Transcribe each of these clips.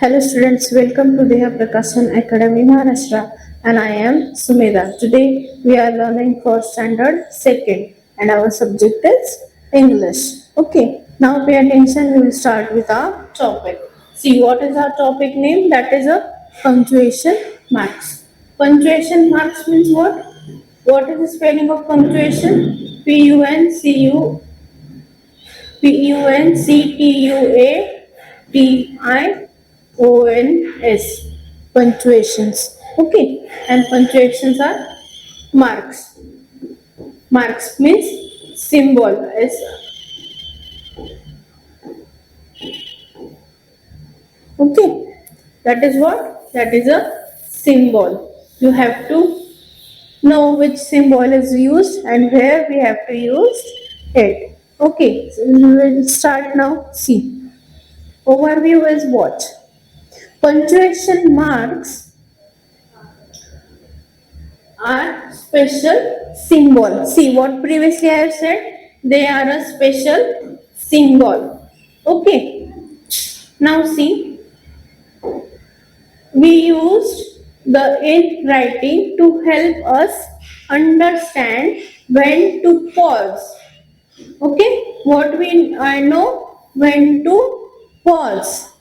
Hello students, welcome to the Puncation Academy Maharashtra and I am Sumedha. Today we are learning for standard second and our subject is English. Okay, now pay attention, we will start with our topic. See what is our topic name? That is a punctuation marks. Punctuation marks means what? What is the spelling of punctuation? Punctuations. Punctuations. Okay. And punctuations are marks. Marks means symbol. Okay. That is what? That is a symbol. You have to know which symbol is used and where we have to use it. Okay. So we will start now. See. Overview is what? Punctuation marks are special symbol. See what previously I have said? They are a special symbol. Okay. Now see, we used the in writing to help us understand when to pause. Okay. What I know when to pause,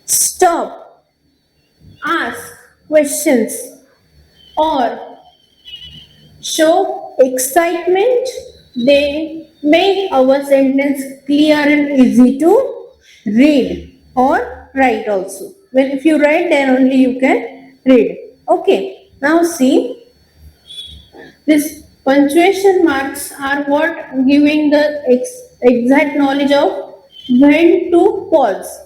stop, ask questions, or show excitement. They make our sentence clear and easy to read or write also. When if you write, then only you can read. Okay. Now see, this punctuation marks are what giving the exact knowledge of when to pause,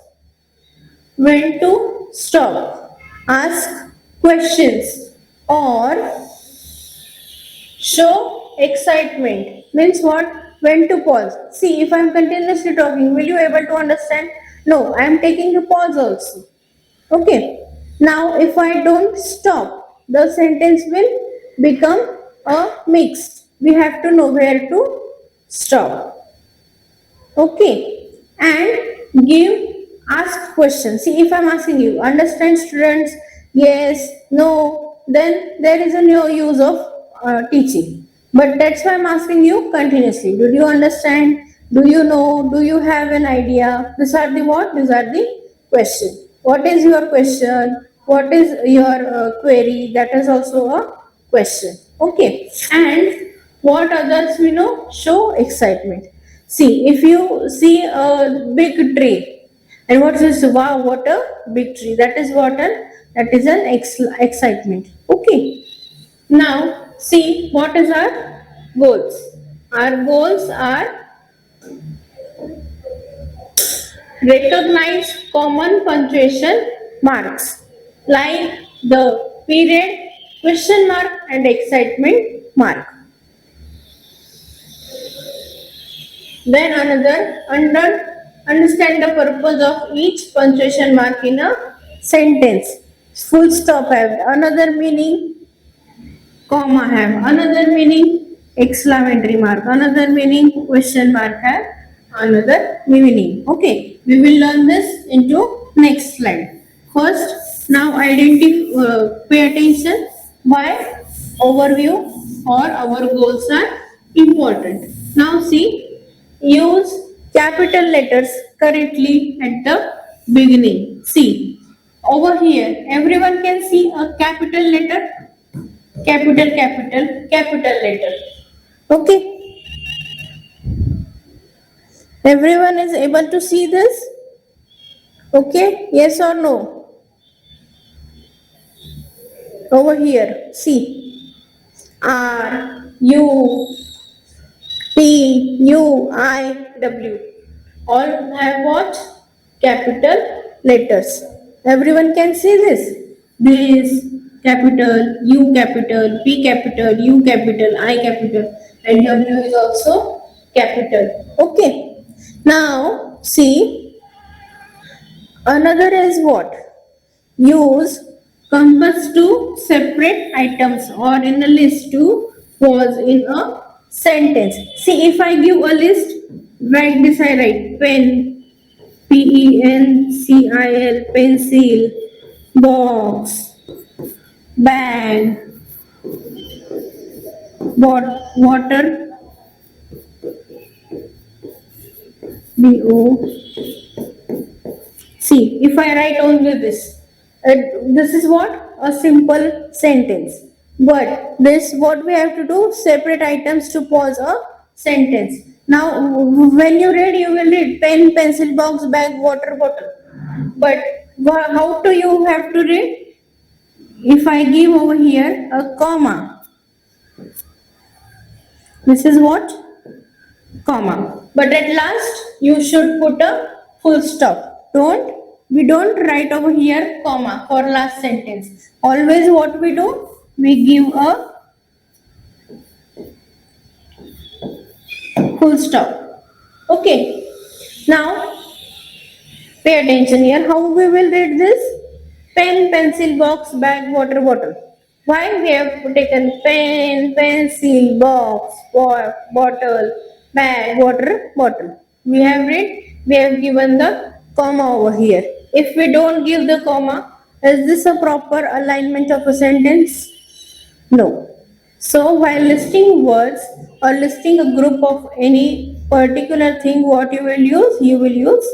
when to stop, ask questions, or show excitement. Means what? When to pause. See, if I am continuously talking, will you able to understand? No, I am taking a pause also. Okay. Now, if I don't stop, the sentence will become a mix. We have to know where to stop. Okay. And ask questions. See, if I'm asking you, understand students? Yes, no, then there is a no use of teaching. But that's why I'm asking you continuously. Did you understand? Do you know? Do you have an idea? These are the what? These are the question. What is your question? What is your query? That is also a question. Okay. And what others we know? Show excitement. See, if you see a big tree, and what is wow, what a big tree. That is what that is an excitement. Okay. Now, see what is our goals. Our goals are recognize common punctuation marks like the period, question mark, and excitement mark. Then understand the purpose of each punctuation mark in a sentence. Full stop have another meaning, comma have another meaning, exclamatory mark another meaning, question mark have another meaning. Okay, we will learn this into next slide. First, now pay attention why overview or our goals are important. Now see, use capital letters correctly at the beginning. See, over here, everyone can see a capital letter, capital letter. Okay, everyone is able to see this? Okay, yes or no? Over here, see, R, U, P, U, I, W. All have what? Capital letters. Everyone can see this. This capital, U capital, P capital, U capital, I capital, and W is also capital. Okay. Now, see, another is what? Use compass to separate items or in a list to pause in a sentence. See, if I give a list, write this, I write pen, pencil, pencil, box, bag, water, bo. See, if I write only this, this is what? A simple sentence. But this, what we have to do, separate items to pause a sentence. Now, when you read, you will read pen, pencil, box, bag, water, bottle. But how do you have to read? If I give over here a comma, this is what? Comma. But at last, you should put a full stop. We don't write over here comma for last sentence. Always what we do? We give a full stop. Okay. Now, pay attention here. How we will read this? Pen, pencil, box, bag, water, bottle. Why we have taken pen, pencil, box, bottle, bag, water, bottle. We have given the comma over here. If we don't give the comma, is this a proper alignment of a sentence? No. So while listing words or listing a group of any particular thing, what you will use? You will use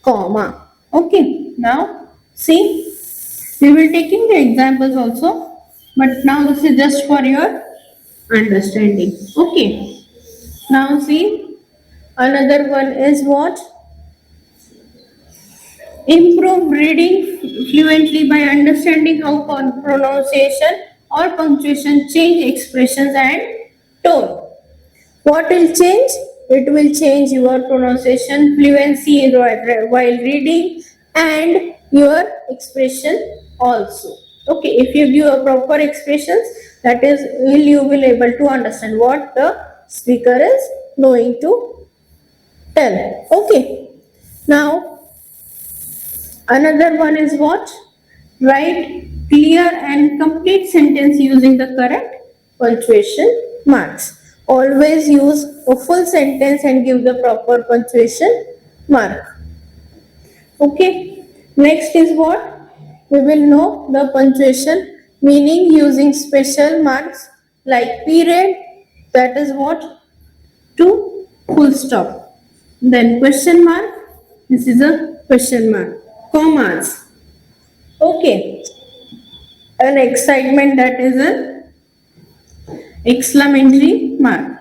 comma. Okay. Now see, we will taking the examples also, but now this is just for your understanding. Okay. Now see, another one is what? Improve reading fluently by understanding how pronunciation or punctuation change expressions and tone. What will change? It will change your pronunciation fluency while reading and your expression also. Okay, if you give a proper expressions, that is, you will able to understand what the speaker is going to tell. Okay, now another one is what? Write clear and complete sentence using the correct punctuation marks. Always use a full sentence and give the proper punctuation mark. Okay. Next is what? We will know the punctuation meaning using special marks like period. That is what? To full stop. Then question mark. This is a question mark. Commas. Okay. An excitement, that is an exclamatory mark.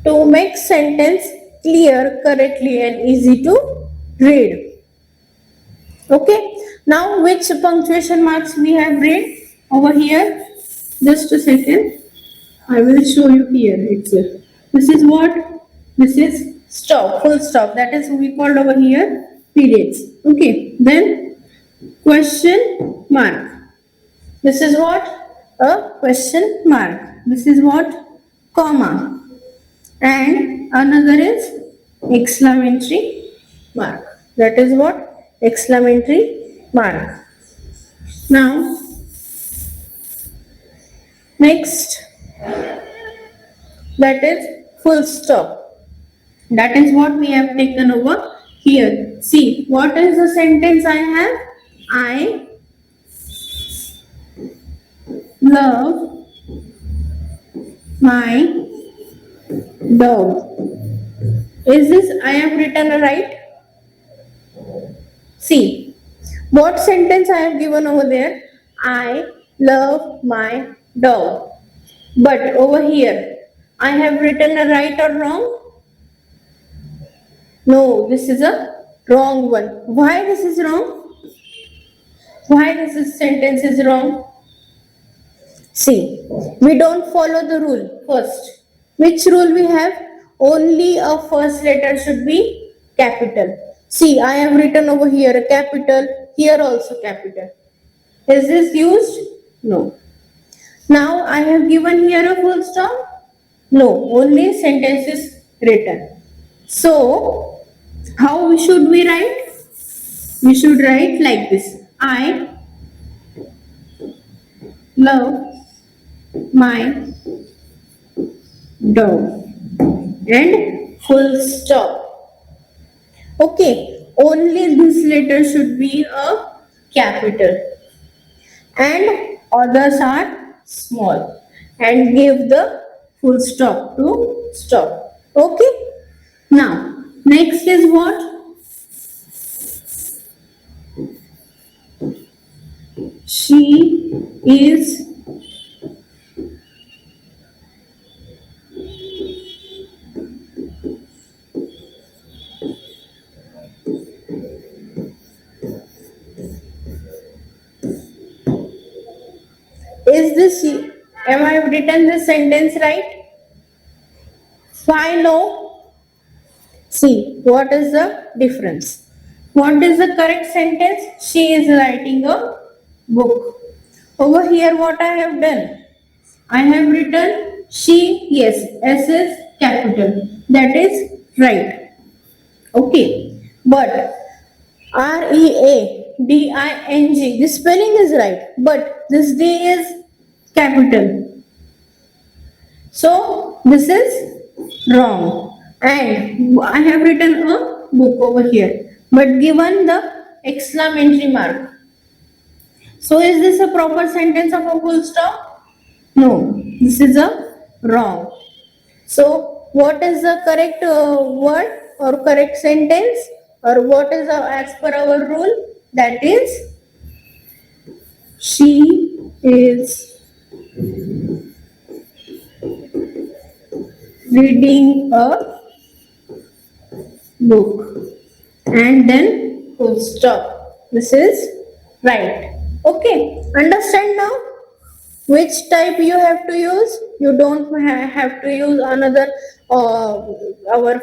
To make sentence clear, correctly and easy to read. Okay. Now which punctuation marks we have read over here? Just a second. I will show you here itself. This is what? This is stop, full stop. That is we called over here periods. Okay. Then question mark. This is what? A question mark. This is what? Comma. And another is exclamatory mark. That is what? Exclamatory mark. Now, next, that is full stop. That is what we have taken over here. See, what is the sentence I have? I love my dog. Is this I have written right? See, what sentence I have given over there? I love my dog. But over here, I have written a right or wrong? No, this is a wrong one. Why this is wrong? Why this sentence is wrong? See, we don't follow the rule first. Which rule we have? Only a first letter should be capital. See, I have written over here a capital, here also capital. Is this used? No. Now I have given here a full stop? No, only sentence is written. So, how should we write? We should write like this. I love my dog. And full stop. Okay, only this letter should be a capital and others are small, and give the full stop to stop. Okay, now next is what? She is. Is this, am I written this sentence right? Why no? See, what is the difference? What is the correct sentence? She is writing a book. Over here, what I have done? I have written she, yes, S is capital. That is right. Okay. But READING, the spelling is right. But this D is capital. So this is wrong. And I have written a book over here, but given the exclamatory mark. So is this a proper sentence of a full stop? No, this is a wrong. So what is the correct word or correct sentence, or what is as per our rule? That is, she is reading a book, and then full stop. This is right. Okay, understand now which type you have to use? You don't have to use another our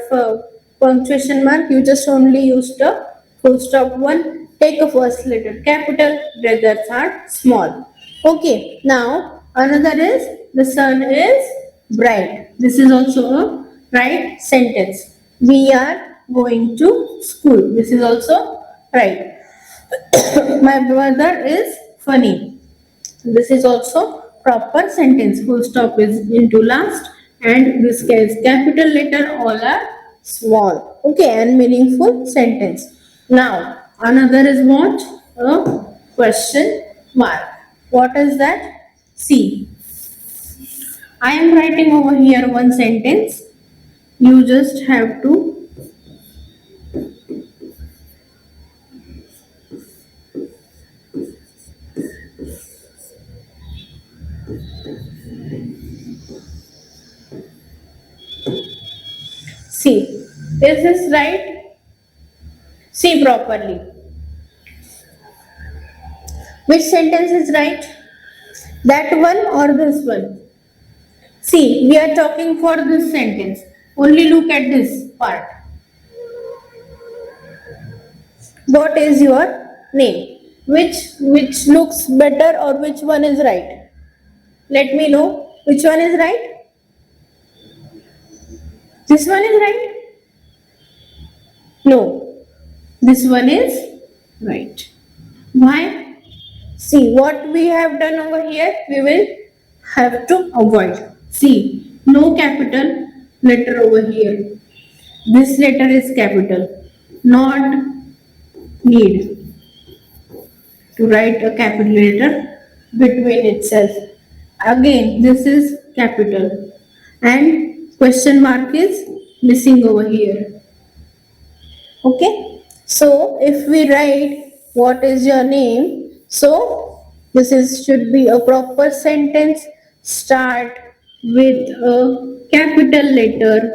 punctuation mark. You just only use the full stop one. Take a first letter capital, the others are small. Okay, now another is the sun is bright. This is also a right sentence. We are going to school. This is also right. My brother is funny. This is also proper sentence. Full stop is into last, and this case capital letter all are small. Okay, and meaningful sentence. Now another is what? A question mark. What is that? See, I am writing over here one sentence. You just have to see. Is this right? See properly. Which sentence is right? That one or this one? See, we are talking for this sentence. Only look at this part. What is your name? Which looks better, or which one is right? Let me know which one is right. This one is right? No. This one is right. Why? See, what we have done over here, we will have to avoid. See, no capital letter over here. This letter is capital. Not need to write a capital letter between itself. Again, this is capital. And question mark is missing over here. Okay. So if we write what is your name, so this is should be a proper sentence. Start with a capital letter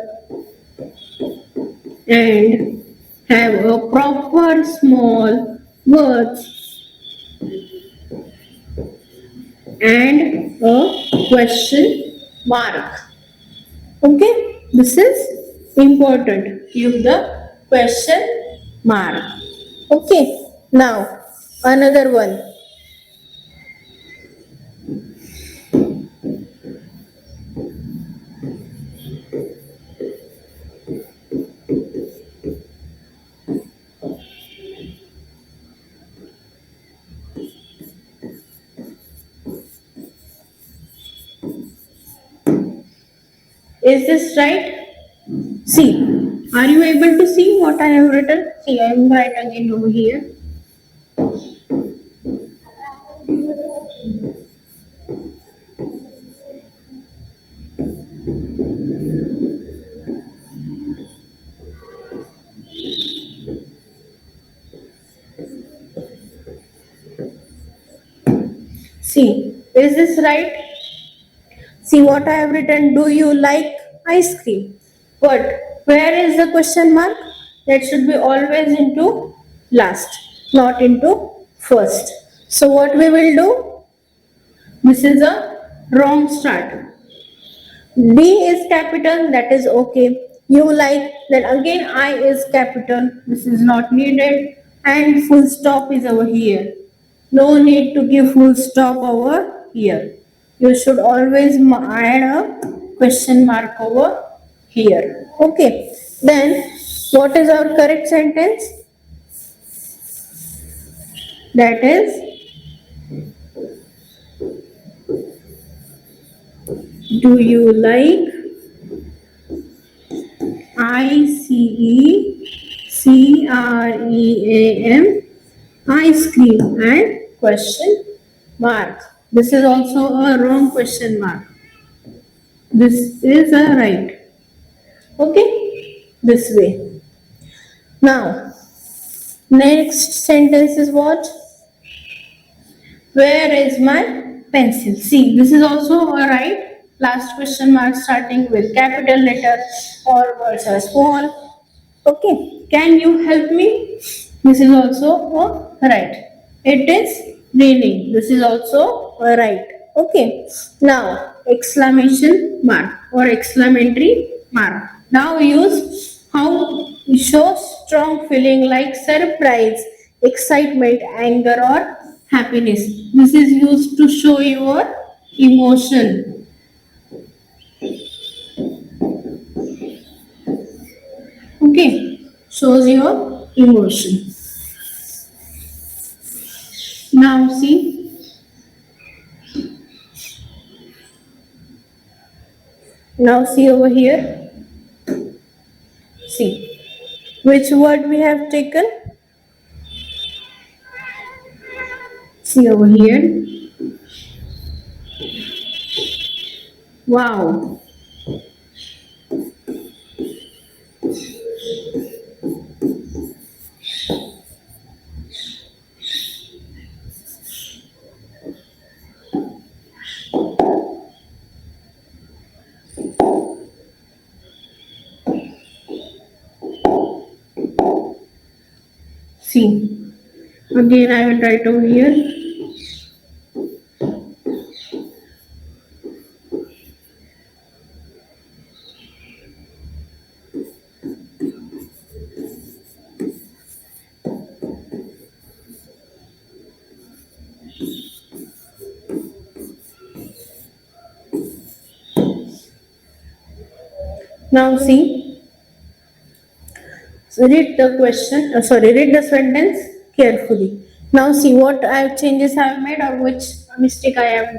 and have a proper small words and a question mark. Okay, this is important. Give the question mark. Okay, now another one. Is this right? See, Are you able to see what I have written? See, I am writing again over here. See, is this right? See what I have written. Do you like ice cream? But where is the question mark? That should be always into last, not into first. So what we will do? This is a wrong start. D is capital, that is okay. You like, then again I is capital, this is not needed. And full stop is over here. No need to give full stop over here. You should always add a question mark over here. Okay. Then what is our correct sentence? That is, do you like ICECREAM ice cream and question mark. This is also a wrong question mark. This is a right. Okay, this way. Now, next sentence is what? Where is my pencil? See, this is also a right. Last question mark starting with capital letter or words are small. Okay, can you help me? This is also a right. It is raining. This is also a right. Okay, now exclamation mark or exclamatory mark. Now use how show strong feeling like surprise, excitement, anger, or happiness. This is used to show your emotion. Okay, shows your emotion. Now see, over here. See, which word we have taken? See over here. Wow. See, again I will write over here. Now see, read the question, read the sentence carefully. Now see what changes I have made or which mistake I have,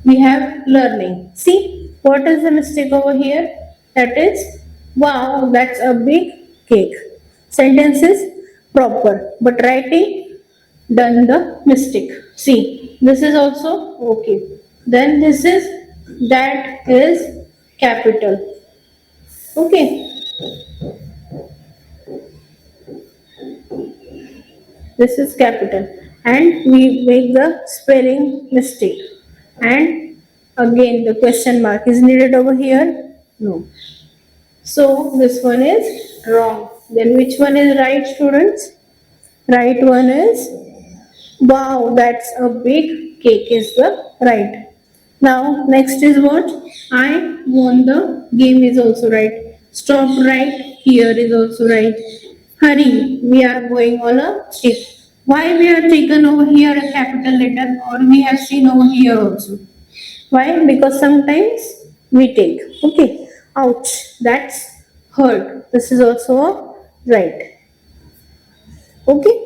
we have learning. See, what is the mistake over here? That is, wow, that's a big cake. Sentence is proper, but writing done the mistake. See, this is also okay. Then this is, that is capital. Okay. This is capital. And we make the spelling mistake. And again the question mark is needed over here. No. So this one is wrong. Then which one is right, students? Right one is, wow, that's a big cake is the right. Now next is what? I won the game is also right. Stop right here is also right. Hurry, we are going on a trip. Why we have taken over here a capital letter or we have seen over here also? Why? Because sometimes we take. Okay. Ouch, that's hurt. This is also a right. Okay.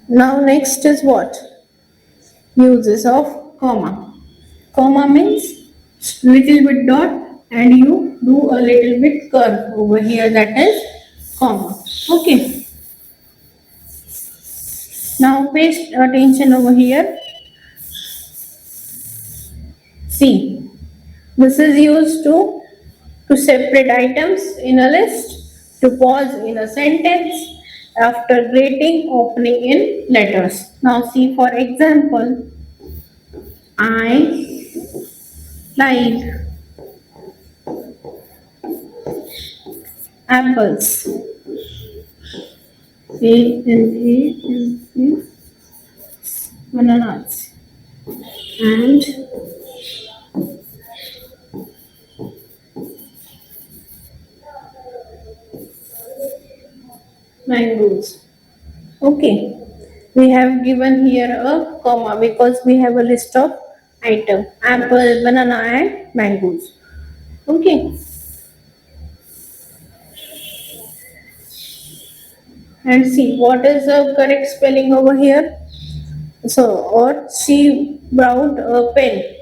Now next is what? Uses of comma. Comma means little bit dot and you do a little bit curve over here, that is comma. Okay. Now pay attention over here. See, this is used to separate items in a list, to pause in a sentence, after greeting, opening in letters. Now see, for example, I like apples. A bananas. And mangoes. Okay. We have given here a comma because we have a list of items: apple, banana, and mangoes. Okay. And see what is the correct spelling over here. So, or she brought a pen,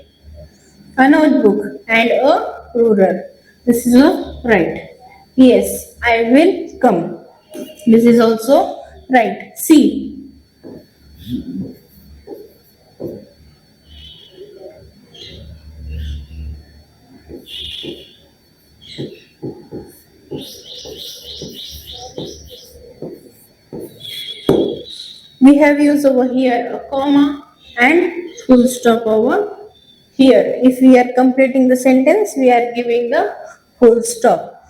a notebook, and a ruler. This is a right. Yes, I will come. This is also right. See, we have used over here a comma and full stop over here. If we are completing the sentence, we are giving the full stop.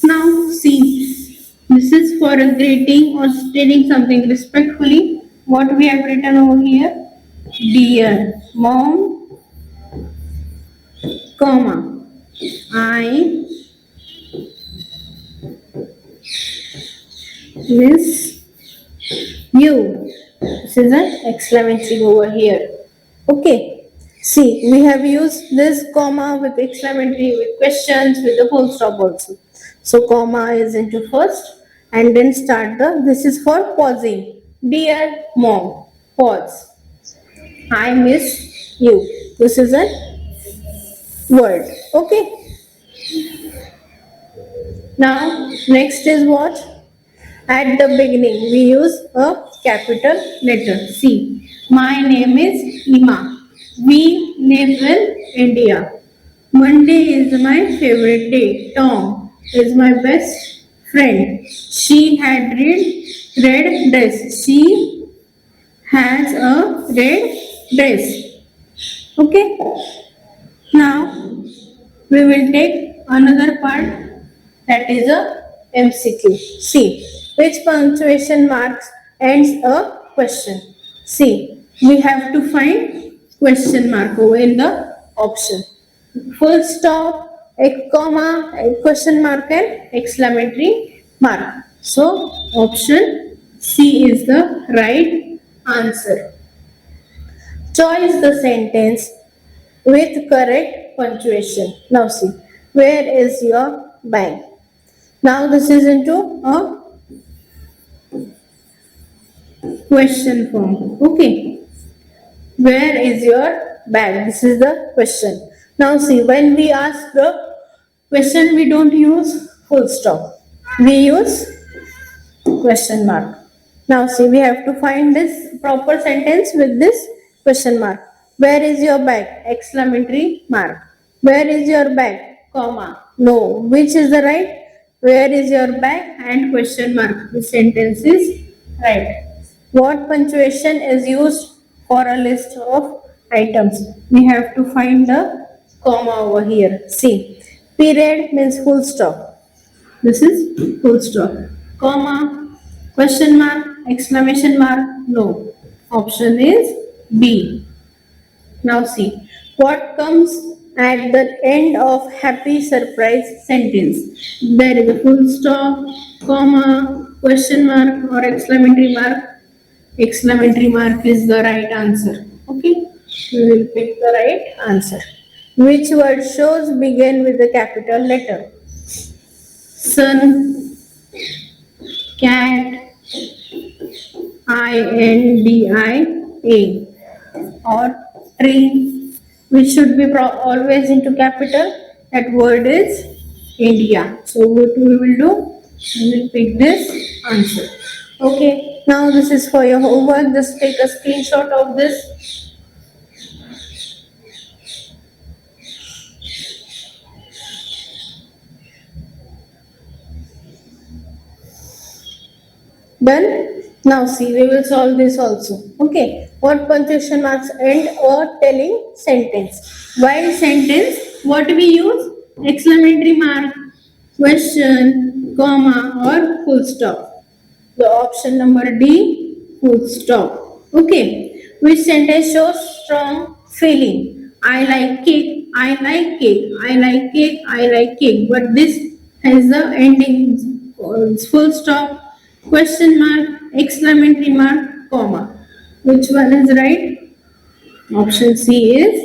Now see, this is for a greeting or stating something respectfully. What we have written over here? Dear mom, comma, I miss you. This is an exclamation over here. Okay. See, we have used this comma with exclamatory, with questions, with the full stop also. So comma is into first and then start the, this is for pausing. Dear mom, pause. I miss you. This is a word. Okay. Now next is what? At the beginning, we use a capital letter C. My name is Ima. We live in India. Monday is my favorite day. Tom is my best friend. She had red dress. She has a red dress. Okay. Now we will take another part, that is a MCQ. See, which punctuation marks ends a question? See, we have to find question mark over in the option. Full stop, a comma, a question mark, and exclamatory mark. So, option C is the right answer. Choose the sentence with correct punctuation. Now see, where is your bag? Now this is into a question form. Okay. Where is your bag? This is the question. Now see, when we ask the question, we don't use full stop. We use question mark. Now see, we have to find this proper sentence with this question mark. Where is your bag? Exclamatory mark. Where is your bag? Comma. No. Which is the right? Where is your bag? And question mark. The sentence is right. What punctuation is used for a list of items? We have to find the comma over here. See. Period means full stop. This is full stop. Comma, question mark, exclamation mark, no. Option is B. Now see, what comes at the end of happy surprise sentence? There is a full stop, comma, question mark or exclamatory mark. Exclamatory mark is the right answer. Okay, we will pick the right answer. Which word shows begin with a capital letter? Sun, cat, INDIA, or tree, which should be always into capital That word is India. So what we will do? We will pick this answer. Okay. Now this is for your homework. Just take a screenshot of this. Done? Now see, we will solve this also. Okay. What punctuation marks end a telling sentence? While sentence, what we use? Exclamatory mark, question, comma or full stop. The option number D, full stop. Okay. Which sentence shows strong feeling? I like cake, I like cake, I like cake, I like cake. But this has the ending full stop, question mark, exclamatory mark, comma. Which one is right? Option C is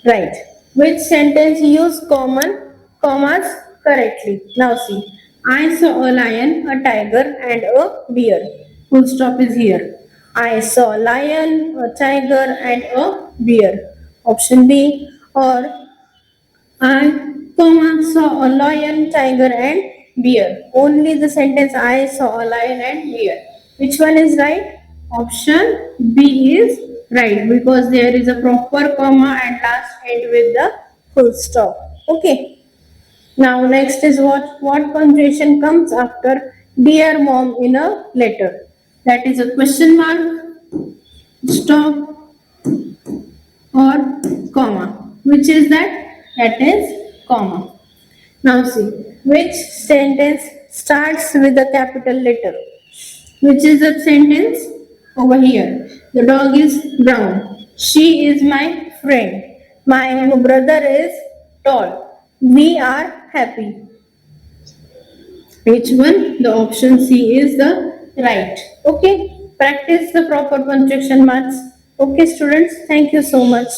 right. Which sentence use common commas correctly? Now see. I saw a lion, a tiger, and a bear. Full stop is here. I saw a lion, a tiger, and a bear. Option B. Or I, saw a lion, tiger, and bear. Only the sentence I saw a lion and bear. Which one is right? Option B is right because there is a proper comma and last end with the full stop. Okay. Now next is what punctuation comes after dear mom in a letter. That is a question mark, stop, or comma. Which is that? That is comma. Now see, which sentence starts with a capital letter? Which is the sentence? Over here. The dog is brown. She is my friend. My brother is tall. We are happy. Which one? The option C is the right. Okay. Practice the proper punctuation marks. Okay, students. Thank you so much.